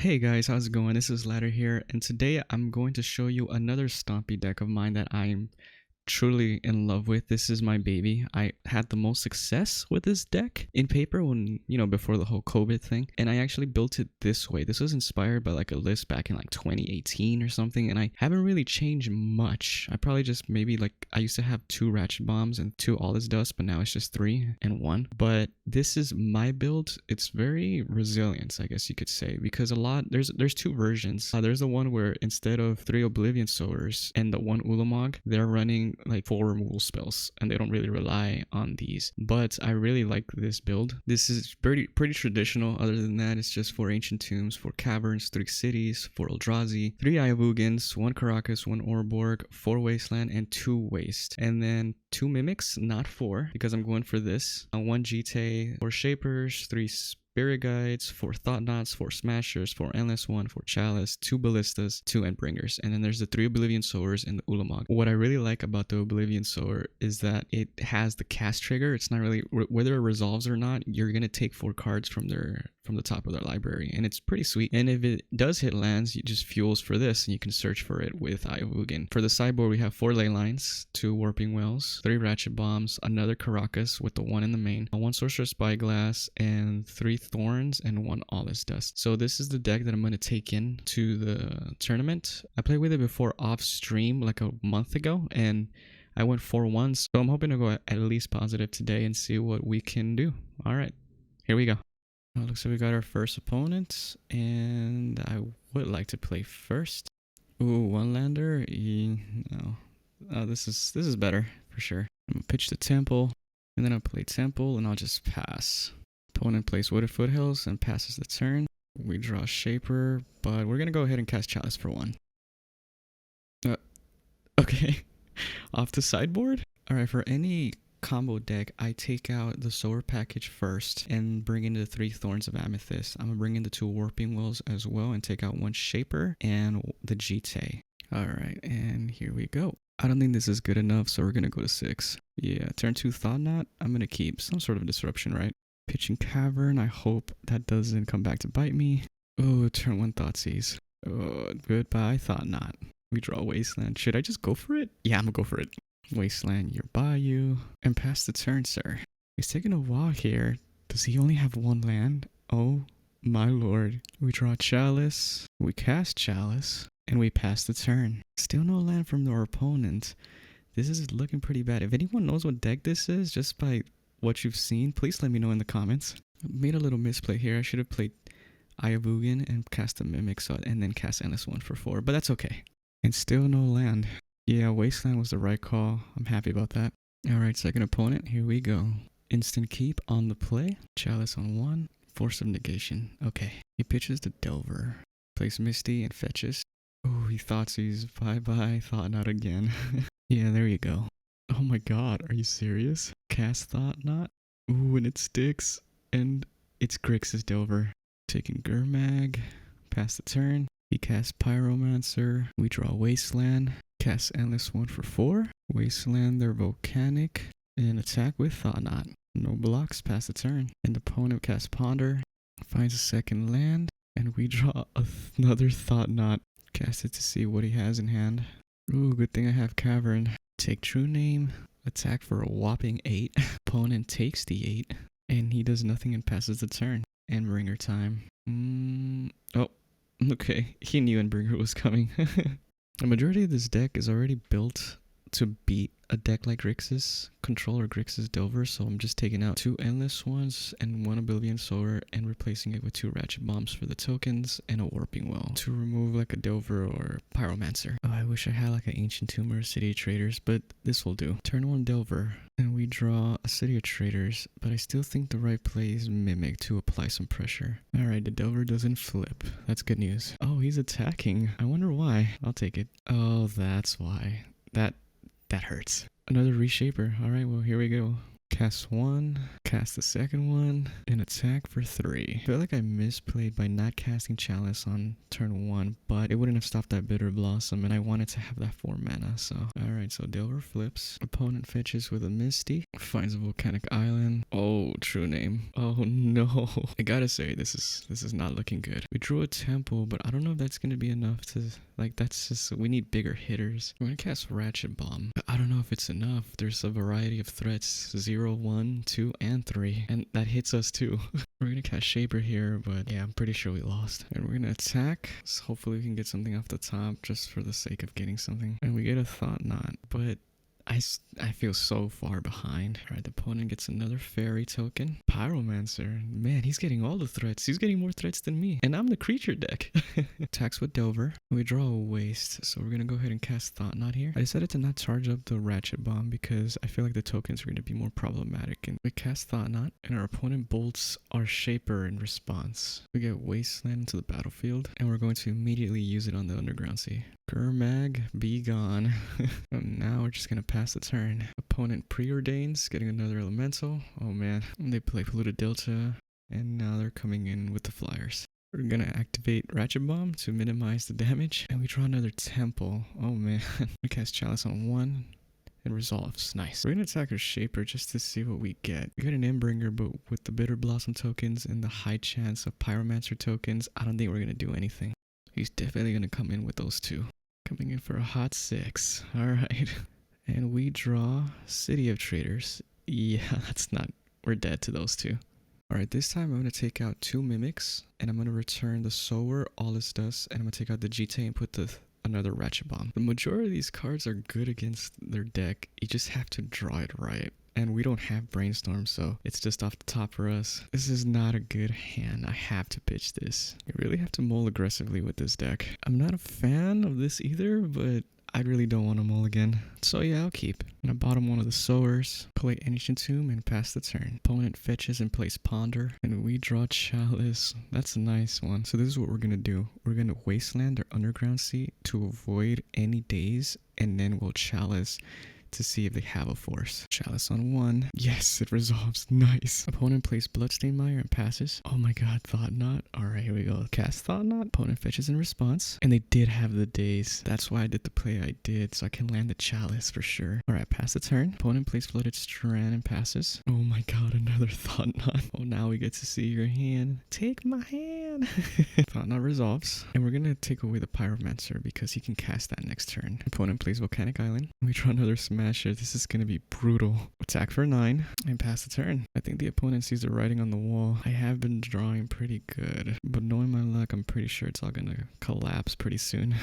Hey guys, how's it going? This is Ladder here, and today I'm going to show you another Stompy deck of mine that I'm truly in love with. This is my baby. I had the most success with this deck in paper when, before the whole COVID thing, and I actually built it this way. This was inspired by like a list back in like 2018 or something, and I haven't really changed much. I probably just maybe like I used to have 2 ratchet bombs and 2 all this dust, but now it's just 3 and 1. But this is my build. It's very resilient, I guess you could say, because there's 2 versions. There's the one where instead of 3 Oblivion Sowers and the 1 Ulamog, they're running like 4 removal spells, and they don't really rely on these. But I really like this build. This is pretty traditional. Other than that, it's just 4 Ancient Tombs, 4 Caverns, 3 Cities, 4 Eldrazi, 3 Iavugans, 1 Caracas, 1 Orborg, 4 Wasteland, and 2 Waste. And then 2 Mimics, not 4, because I'm going for this. 1 Jite, 4 Shapers, 3 Spirit Guides, 4 Thought Knots, 4 Smashers, 4 Endless One, 4 Chalice, 2 Ballistas, 2 Endbringers, and then there's the 3 Oblivion Sowers and the Ulamog. What I really like about the Oblivion Sower is that it has the cast trigger. It's not really, whether it resolves or not, you're gonna take 4 cards from the top of their library, and it's pretty sweet. And if it does hit lands, you just fuels for this, and you can search for it with Iavugin. For the sideboard, we have 4 Ley Lines, 2 Warping Wells, 3 Ratchet Bombs, another Caracas with the 1 in the main, 1 Sorcerer's Spyglass, and 3 Thorns, and 1 All Is Dust. So this is the deck that I'm going to take in to the tournament. I played with it before off stream like a month ago, and I went 4-1, so I'm hoping to go at least positive today and see what we can do. All right, here we go. Looks like we got our first opponent, and I would like to play first. Ooh, 1 lander. No. This is better for sure. I'm gonna pitch the Temple, and then I'll play Temple, and I'll just pass. Opponent plays Wooded Foothills and passes the turn. We draw Shaper, but we're gonna go ahead and cast Chalice for 1. Okay. Off the sideboard? Alright, for any combo deck, I take out the Sower package first and bring in the 3 Thorns of Amethyst. I'm gonna bring in the 2 Warping Wells as well and take out 1 Shaper and the Jite. Alright, and here we go. I don't think this is good enough, so we're gonna go to 6. Yeah, turn 2 Thought Knot. I'm gonna keep some sort of disruption, right? Pitching Cavern. I hope that doesn't come back to bite me. Oh, turn 1 Thoughtseize. Oh, goodbye Thought Knot. We draw Wasteland. Should I just go for it? Yeah, I'm gonna go for it. Wasteland your Bayou. And pass the turn, sir. He's taking a while here. Does he only have 1 land? Oh my lord. We draw Chalice. We cast Chalice. And we pass the turn. Still no land from our opponent. This is looking pretty bad. If anyone knows what deck this is, just by what you've seen, please let me know in the comments. I made a little misplay here. I should have played Iavugin and cast a Mimic, and then cast Endless One for 4, but that's okay. And still no land. Yeah, Wasteland was the right call. I'm happy about that. Alright, second opponent. Here we go. Instant keep on the play. Chalice on 1. Force of Negation. Okay. He pitches the Delver. Plays Misty and fetches. Oh, he Thoughtseize. Bye-bye. Thought Not again. Yeah, there you go. Oh my god, are you serious? Cast Thought Knot? Ooh, and it sticks. And it's Grixis Delver. Taking Gurmag. Pass the turn. He casts Pyromancer. We draw Wasteland. Cast Endless One for 4. Wasteland their Volcanic. And attack with Thought Knot. No blocks, pass the turn. And opponent casts Ponder. Finds a second land. And we draw another Thought Knot. Cast it to see what he has in hand. Ooh, good thing I have Cavern. Take True Name. Attack for a whopping 8. Opponent takes the 8. And he does nothing and passes the turn. Endbringer time. Oh, okay. He knew Endbringer was coming. The majority of this deck is already built to beat a deck like Grixis Control or Grixis Delver, so I'm just taking out 2 Endless Ones and 1 Oblivion Sower and replacing it with 2 Ratchet Bombs for the tokens and a Warping Well to remove like a Delver or Pyromancer. Oh, I wish I had like an Ancient Tomb or a City of Traders, but this will do. Turn 1 Delver, and we draw a City of Traders, but I still think the right play is Mimic to apply some pressure. Alright, the Delver doesn't flip. That's good news. Oh, he's attacking. I wonder why. I'll take it. Oh, that's why. That hurts. Another Reshaper. Alright, well, here we go. Cast one, cast the second one, and attack for 3. I feel like I misplayed by not casting Chalice on turn 1, but it wouldn't have stopped that Bitter Blossom, and I wanted to have that 4 mana, so. Alright, so Delver flips. Opponent fetches with a Misty. Finds a Volcanic Island. Oh, true name. Oh no. I gotta say, this is not looking good. We drew a Temple, but I don't know if that's gonna be enough to, like, that's just, we need bigger hitters. We're gonna cast Ratchet Bomb. I don't know if it's enough. There's a variety of threats, 0, 1, 2, and 3, and that hits us too. We're gonna cast Shaper here, but yeah, I'm pretty sure we lost. And we're gonna attack, so hopefully we can get something off the top just for the sake of getting something. And we get a Thought Knot, but I feel so far behind. Alright, the opponent gets another fairy token. Pyromancer. Man, he's getting all the threats. He's getting more threats than me. And I'm the creature deck. Attacks with Delver. We draw a waste, so we're going to go ahead and cast Thought Knot here. I decided to not charge up the Ratchet Bomb because I feel like the tokens are going to be more problematic. And we cast Thought Knot, and our opponent bolts our Shaper in response. We get Wasteland into the battlefield, and we're going to immediately use it on the Underground Sea. Gurmag, be gone. And now we're just gonna pass the turn. Opponent preordains, getting another elemental. Oh man. They play Polluted Delta, and now they're coming in with the flyers. We're gonna activate Ratchet Bomb to minimize the damage, and we draw another Temple. Oh man. We cast Chalice on 1. It resolves. Nice. We're gonna attack our Shaper just to see what we get. We got an Endbringer, but with the Bitter Blossom tokens and the high chance of Pyromancer tokens, I don't think we're gonna do anything. He's definitely gonna come in with those 2. Coming in for a hot 6. Alright. And we draw City of Traders. Yeah, that's not... We're dead to those 2. Alright, this time I'm going to take out 2 Mimics. And I'm going to return the Sower, Allus Dust. And I'm going to take out the GT and put another Ratchet Bomb. The majority of these cards are good against their deck. You just have to draw it right. And we don't have Brainstorm, so it's just off the top for us. This is not a good hand. I have to pitch this. You really have to mull aggressively with this deck. I'm not a fan of this either, but I really don't want to mull again. So yeah, I'll keep. And I bottom one of the Sowers, play Ancient Tomb, and pass the turn. Opponent fetches and plays Ponder, and we draw Chalice. That's a nice one. So this is what we're gonna do. We're gonna Wasteland our Underground Sea to avoid any days, and then we'll Chalice to see if they have a force. Chalice on 1. Yes, it resolves. Nice. Opponent plays Bloodstained Mire and passes. Oh my god, Thought Knot. Alright, here we go. Cast Thought Knot. Opponent fetches in response. And they did have the days. That's why I did the play I did, so I can land the Chalice for sure. Alright, pass the turn. Opponent plays Flooded Strand and passes. Oh my god, another Thought Knot. Oh, now we get to see your hand. Take my hand. Thought Knot resolves. And we're gonna take away the Pyromancer because he can cast that next turn. Opponent plays Volcanic Island. We draw another Smasher. This is gonna be brutal. Attack for 9 and pass the turn. I think the opponent sees the writing on the wall. I have been drawing pretty good, but knowing my luck, I'm pretty sure it's all gonna collapse pretty soon.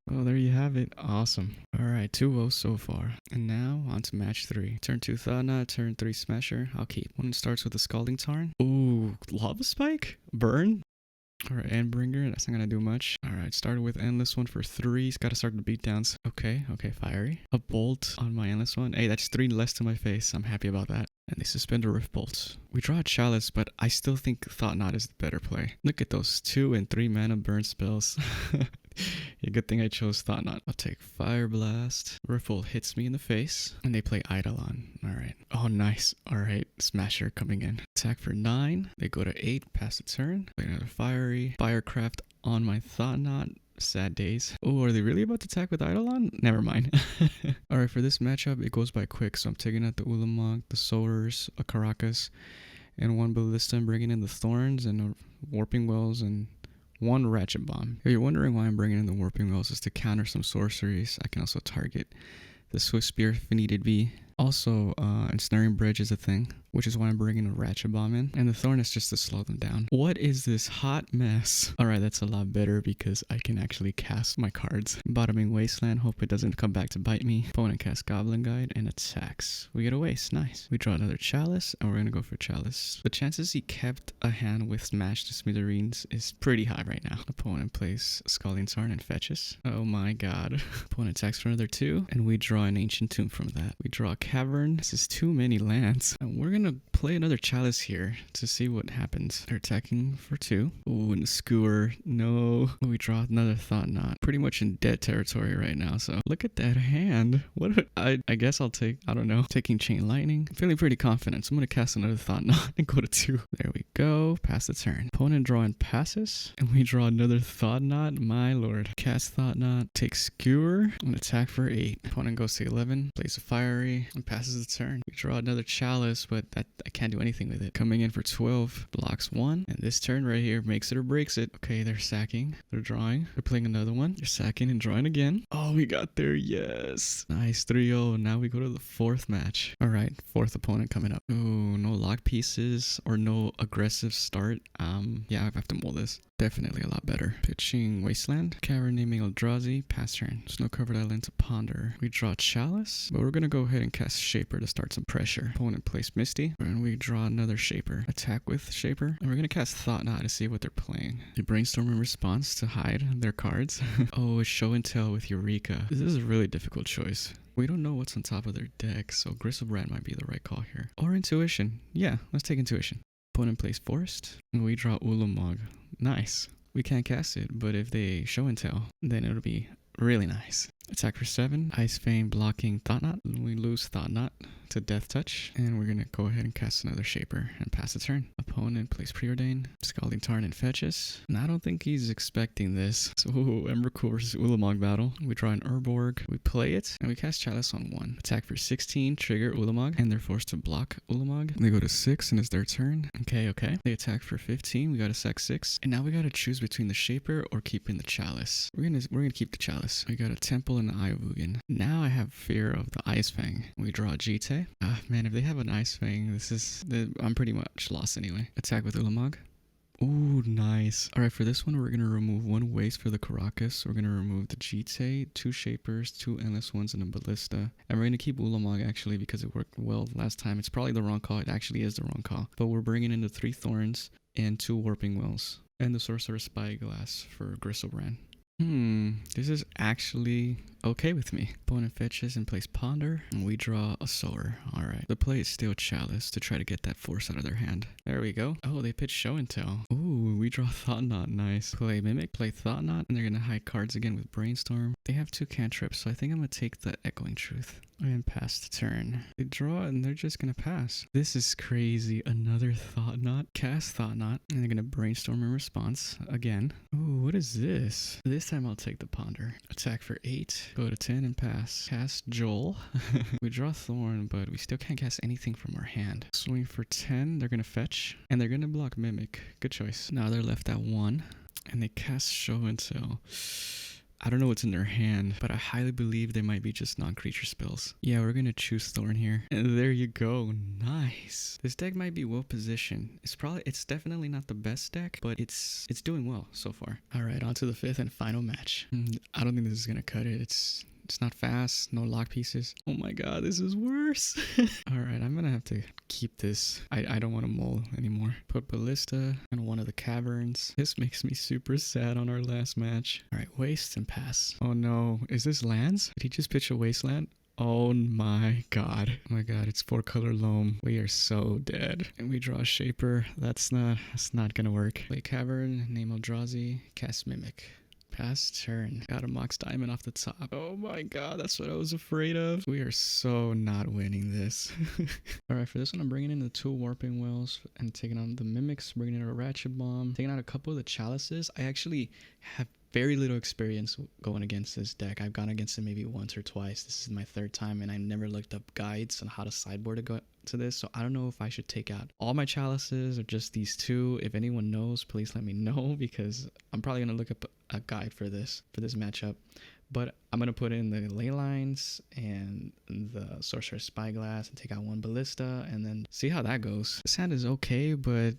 Oh, there you have it. Awesome. Alright, 2-0 so far. And now on to match 3. Turn 2 Thought Knot, turn 3 Smasher. I'll keep. One starts with a Scalding Tarn. Ooh, Lava Spike? Burn? Alright, Endbringer, that's not gonna do much. Alright, started with Endless one for 3. He's gotta start the beatdowns. Okay, Fiery. A Bolt on my Endless one. Hey, that's 3 less to my face. I'm happy about that. And they suspend a Rift Bolt. We draw a Chalice, but I still think Thought Knot is the better play. Look at those 2 and 3 mana burn spells. Yeah, good thing I chose Thought Knot. I'll take Fire Blast. Riffle hits me in the face. And they play Eidolon. Alright. Oh, nice. Alright. Smasher coming in. Attack for 9. They go to 8. Pass the turn. Play another Fiery. Firecraft on my Thought Knot. Sad days. Oh, are they really about to attack with Eidolon? Never mind. Alright, for this matchup, it goes by quick. So I'm taking out the Ulamog, the Sowers, a Caracas, and 1 Ballista. I'm bringing in the Thorns and a Warping Wells and 1 Ratchet Bomb. If you're wondering why I'm bringing in the Warping Wells, is to counter some sorceries. I can also target the Swift Spear if needed be. Also, Ensnaring Bridge is a thing, which is why I'm bringing a Ratchet Bomb in. And the Thorn is just to slow them down. What is this hot mess? Alright, that's a lot better because I can actually cast my cards. Bottoming Wasteland, hope it doesn't come back to bite me. Opponent casts Goblin Guide and attacks. We get a waste, nice. We draw another Chalice, and we're gonna go for Chalice. The chances he kept a hand with Smash to Smithereens is pretty high right now. Opponent plays Scalding Tarn and fetches. Oh my god. Opponent attacks for another 2, and we draw an Ancient Tomb from that. We draw a Cavern. This is too many lands. And we're gonna play another Chalice here to see what happens. They're attacking for 2. Ooh, and a Skewer. No. We draw another Thought Knot. Pretty much in dead territory right now, so look at that hand. I guess I'll take, I don't know, taking Chain Lightning. I'm feeling pretty confident, so I'm gonna cast another Thought Knot and go to 2. There we go. Pass the turn. Opponent drawing passes, and we draw another Thought Knot. My lord. Cast Thought Knot, take Skewer, and attack for 8. Opponent goes to 11, plays a Fiery, and passes the turn. We draw another Chalice, but I can't do anything with it. Coming in for 12, blocks 1, and this turn right here makes it or breaks it. Okay, they're sacking, they're drawing, they're playing another one, they're sacking and drawing again. Oh, we got there, yes. Nice, 3-0. Now we go to the 4th match. All right, 4th opponent coming up. Ooh, no lock pieces or no aggressive start. Yeah, I have to mold this. Definitely a lot better. Pitching Wasteland, Cavern naming Eldrazi, pass turn. Snow covered island to ponder. We draw Chalice, but we're gonna go ahead and cast Shaper to start some pressure. Opponent plays Misty, and we draw another Shaper. Attack with Shaper, and we're gonna cast Thought Knot to see what they're playing. They brainstorm in response to hide their cards. Oh, it's Show and Tell with Eureka. This is a really difficult choice. We don't know what's on top of their deck, so Gristlebrand might be the right call here. Or Intuition. Yeah, let's take Intuition. Opponent plays Forest, and we draw Ulamog. Nice. We can't cast it, but if they Show and Tell, then it'll be really nice. Attack for 7. Ice Fang blocking Thought Knot. We lose Thought Knot to Death Touch, and we're gonna go ahead and cast another Shaper and pass the turn. Opponent plays Preordain, Scalding Tarn and fetches. And I don't think he's expecting this. So Emrakul versus Ulamog battle. We draw an Urborg, we play it, and we cast Chalice on 1. Attack for 16, trigger Ulamog, and they're forced to block Ulamog. They go to 6, and it's their turn. Okay. They attack for 15. We gotta sack 6, and now we gotta choose between the Shaper or keeping the Chalice. We're gonna keep the Chalice. We got a Temple and an Eye of Ugin. Now I have fear of the Ice Fang. We draw a Jite. Man, if they have an Ice Fang, I'm pretty much lost anyway. Attack with Ulamog. Ooh, nice. Alright, for this one, we're going to remove 1 waste for the Caracas. We're going to remove the Jite, 2 Shapers, 2 Endless Ones, and a Ballista. And we're going to keep Ulamog, actually, because it worked well last time. It's probably the wrong call. It actually is the wrong call. But we're bringing in the 3 Thorns and 2 Warping Wells. And the Sorcerer's Spyglass for Gristlebrand. This is actually okay with me. Opponent fetches and plays Ponder, and we draw a Sower. Alright. The play is still Chalice to try to get that force out of their hand. There we go. Oh, they pitch Show and Tell. Ooh, we draw Thought Knot. Nice. Play Mimic, play Thought Knot, and they're gonna hide cards again with Brainstorm. They have 2 cantrips, so I think I'm gonna take the Echoing Truth. And pass the turn. They draw and they're just gonna pass. This is crazy. Another Thought Knot. Cast Thought Knot. And they're gonna Brainstorm in response again. Ooh, what is this? This time I'll take the Ponder. Attack for 8. Go to 10 and pass. Cast Joel. We draw Thorn, but we still can't cast anything from our hand. Swing for 10. They're gonna fetch. And they're gonna block Mimic. Good choice. Now they're left at 1. And they cast Show and Tell. I don't know what's in their hand, but I highly believe they might be just non-creature spells. Yeah, we're gonna choose Thorn here. And there you go. Nice. This deck might be well positioned. It's definitely not the best deck, but it's doing well so far. Alright, on to the 5th and final match. I don't think this is gonna cut it. It's not fast, no lock pieces. Oh my god, this is worse. Alright, I'm gonna have to keep this. I don't want to mull anymore. Put Ballista in one of the caverns. This makes me super sad on our last match. Alright, waste and pass. Oh no, is this lands? Did he just pitch a wasteland? Oh my god. Oh my god, it's 4-color loam. We are so dead. And we draw a Shaper. That's not gonna work. Play Cavern, name Eldrazi, cast Mimic. Pass turn. Got a Mox Diamond off the top. Oh my god, that's what I was afraid of. We are so not winning this. Alright, for this one, I'm bringing in the 2 Warping Wells and taking on the Mimics, bringing in a Ratchet Bomb, taking out a couple of the Chalices. I actually have very little experience going against this deck. I've gone against it maybe once or twice. This is my 3rd time, and I never looked up guides on how to sideboard to go to this, so I don't know if I should take out all my Chalices or just these 2. If anyone knows, please let me know, because I'm probably gonna look up a guide for this matchup. But I'm going to put in the Ley Lines and the Sorcerer's Spyglass and take out 1 Ballista and then see how that goes. This hand is okay, but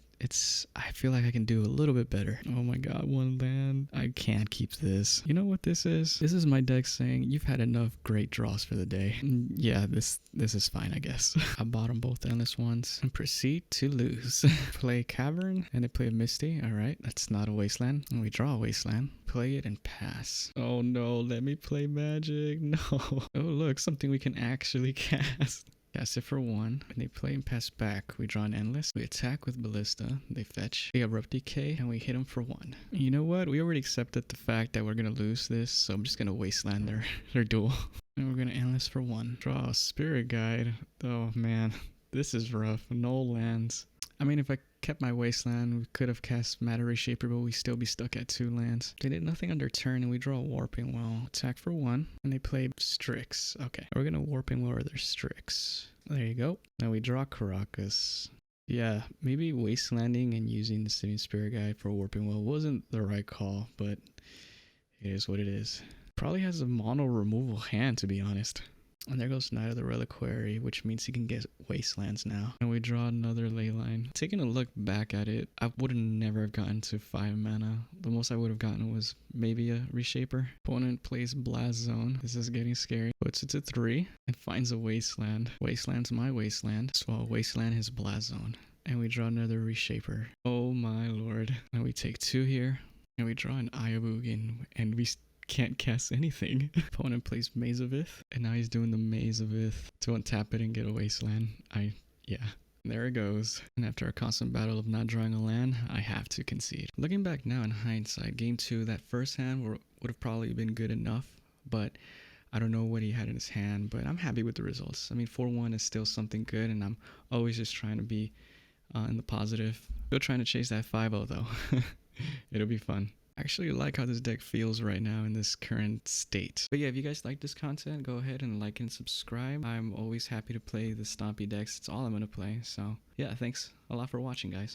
I feel like I can do a little bit better. Oh my god, 1 land. I can't keep this. You know what this is? This is my deck saying, you've had enough great draws for the day. Yeah, this is fine, I guess. I bottom both Endless Ones and proceed to lose. Play Cavern and they play a Misty. Alright, that's not a Wasteland. And we draw a Wasteland. Play it and pass. Oh no, let me play Magic. No. Oh look, something we can actually cast. Cast it for 1. And they play and pass back. We draw an Endless. We attack with Ballista. They fetch. We Abrupt Decay, and we hit them for 1. You know what? We already accepted the fact that we're going to lose this, so I'm just going to Wasteland their duel. And we're going to Endless for 1. Draw a Spirit Guide. Oh, man. This is rough. No lands. I mean, if I kept my Wasteland, we could have cast Matter Reshaper, but we still be stuck at 2 lands. They did nothing on their turn, and we draw a Warping Well. Attack for 1, and they play Strix. Okay, we're gonna Warping Well their Strix. There you go. Now we draw Caracas. Yeah, maybe Wastelanding and using the Sitting Spirit Guide for Warping Well wasn't the right call, but it is what it is. Probably has a mono removal hand, to be honest. And there goes Knight of the Reliquary, which means he can get Wastelands now. And we draw another Leyline. Taking a look back at it, I would have never have gotten to 5 mana. The most I would have gotten was maybe a Reshaper. Opponent plays Blast Zone. This is getting scary. Puts it to 3 and finds a Wasteland. Wasteland's my Wasteland, so I'll Wasteland his Blast Zone. And we draw another Reshaper. Oh my lord. And we take 2 here. And we draw an Ayabugan, and we can't cast anything. Opponent plays Maze of Ith, and now he's doing the Maze of Ith to untap it and get a Wasteland. Yeah, there it goes. And after a constant battle of not drawing a land, I have to concede. Looking back now in hindsight, game 2, that first hand would have probably been good enough, but I don't know what he had in his hand, but I'm happy with the results. I mean, 4-1 is still something good, and I'm always just trying to be in the positive. Still trying to chase that 5-0 though. It'll be fun. I actually like how this deck feels right now in this current state. But yeah, if you guys like this content, go ahead and like and subscribe. I'm always happy to play the Stompy decks. It's all I'm going to play. So yeah, thanks a lot for watching, guys.